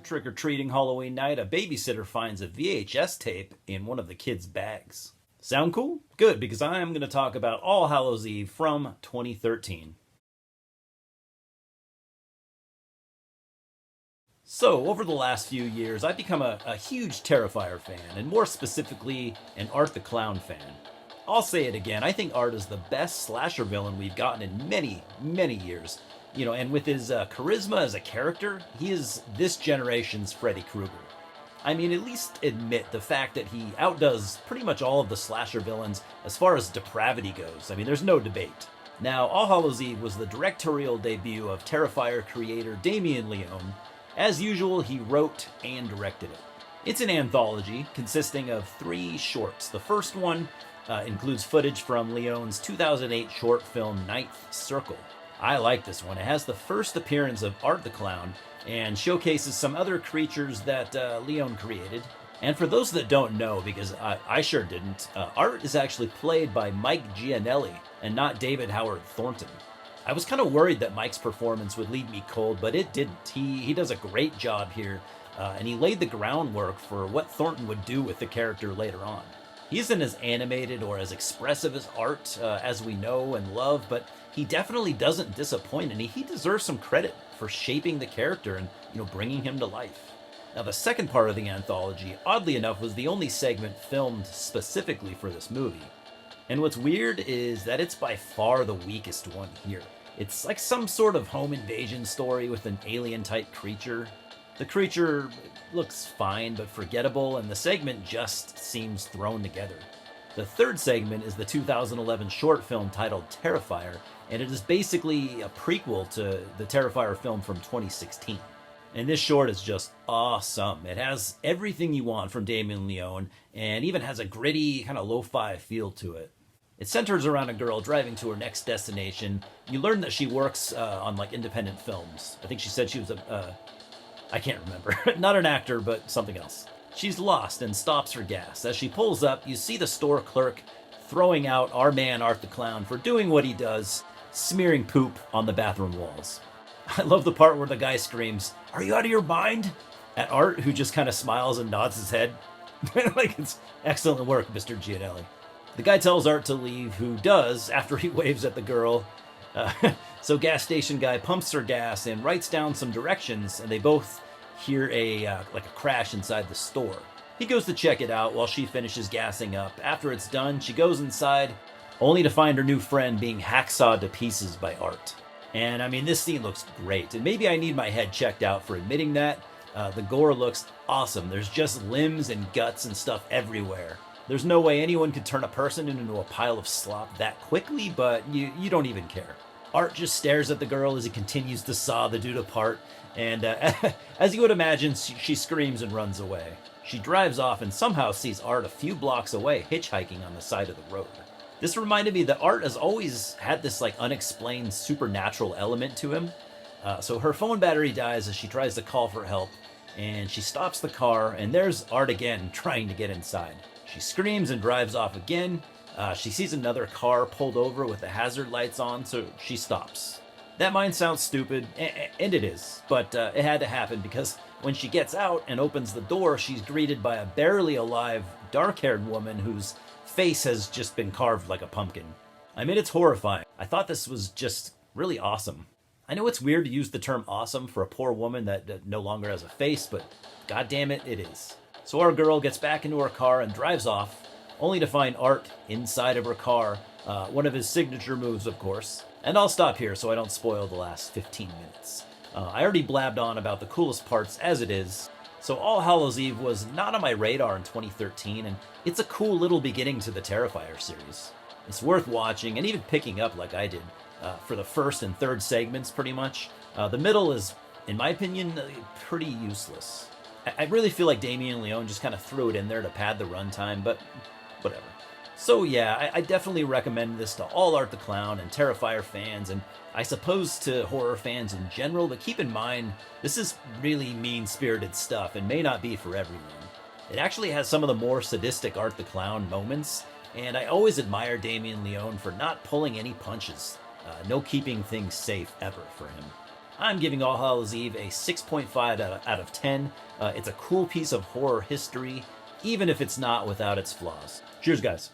Trick-or-treating Halloween night, a babysitter finds a VHS tape in one of the kids' bags. Sound cool? Good, because I am going to talk about All Hallows Eve from 2013. So, over the last few years, I've become a huge Terrifier fan, and more specifically, an Art the Clown fan. I'll say it again, I think Art is the best slasher villain we've gotten in many, many years. And with his charisma as a character, he is this generation's Freddy Krueger. I mean, at least admit the fact that he outdoes pretty much all of the slasher villains as far as depravity goes. I mean, there's no debate. Now, All Hallows Eve was the directorial debut of Terrifier creator Damien Leone. As usual, he wrote and directed it. It's an anthology consisting of 3 shorts. The first one includes footage from Leone's 2008 short film Ninth Circle. I like this one. It has the first appearance of Art the Clown and showcases some other creatures that Leone created. And for those that don't know, because I sure didn't, Art is actually played by Mike Giannelli and not David Howard Thornton. I was kind of worried that Mike's performance would leave me cold, but it didn't. He does a great job here, and he laid the groundwork for what Thornton would do with the character later on. He isn't as animated or as expressive as Art as we know and love, but he definitely doesn't disappoint, and he deserves some credit for shaping the character and bringing him to life. Now, the second part of the anthology, oddly enough, was the only segment filmed specifically for this movie. And what's weird is that it's by far the weakest one here. It's like some sort of home invasion story with an alien-type creature. The creature looks fine but forgettable, and the segment just seems thrown together. The third segment is the 2011 short film titled Terrifier, and it is basically a prequel to the Terrifier film from 2016. And this short is just awesome. It has everything you want from Damien Leone, and even has a gritty, kind of lo-fi feel to it. It centers around a girl driving to her next destination. You learn that she works on independent films. I think she said she was I can't remember. Not an actor, but something else. She's lost and stops for gas. As she pulls up, you see the store clerk throwing out our man Art the Clown for doing what he does, smearing poop on the bathroom walls. I love the part where the guy screams, "Are you out of your mind?" at Art, who just kind of smiles and nods his head. It's excellent work, Mr. Giannelli. The guy tells Art to leave, who does after he waves at the girl. So gas station guy pumps her gas and writes down some directions, and they both hear a crash inside the store. He goes to check it out while she finishes gassing up. After it's done, she goes inside, only to find her new friend being hacksawed to pieces by Art. And I mean, this scene looks great, and maybe I need my head checked out for admitting that. The gore looks awesome. There's just limbs and guts and stuff everywhere. There's no way anyone could turn a person into a pile of slop that quickly, but you don't even care. Art just stares at the girl as he continues to saw the dude apart, and as you would imagine, she screams and runs away. She drives off and somehow sees Art a few blocks away hitchhiking on the side of the road. This reminded me that Art has always had this unexplained supernatural element to him. So her phone battery dies as she tries to call for help, and she stops the car, and there's Art again trying to get inside. She screams and drives off again. She sees another car pulled over with the hazard lights on, so she stops. That might sound stupid, and it is, but it had to happen because when she gets out and opens the door, she's greeted by a barely alive, dark-haired woman whose face has just been carved like a pumpkin. I mean, it's horrifying. I thought this was just really awesome. I know it's weird to use the term awesome for a poor woman that no longer has a face, but goddammit, it is. So our girl gets back into her car and drives off, only to find Art inside of her car, one of his signature moves, of course. And I'll stop here so I don't spoil the last 15 minutes. I already blabbed on about the coolest parts as it is, so All Hallows Eve was not on my radar in 2013, and it's a cool little beginning to the Terrifier series. It's worth watching and even picking up like I did for the first and third segments, pretty much. The middle is, in my opinion, pretty useless. I really feel like Damien Leone just kind of threw it in there to pad the runtime, but whatever. So yeah, I definitely recommend this to all Art the Clown and Terrifier fans, and I suppose to horror fans in general, but keep in mind, this is really mean-spirited stuff and may not be for everyone. It actually has some of the more sadistic Art the Clown moments, and I always admire Damien Leone for not pulling any punches. No keeping things safe ever for him. I'm giving All Hallows Eve a 6.5 out of 10. It's a cool piece of horror history, even if it's not without its flaws. Cheers, guys.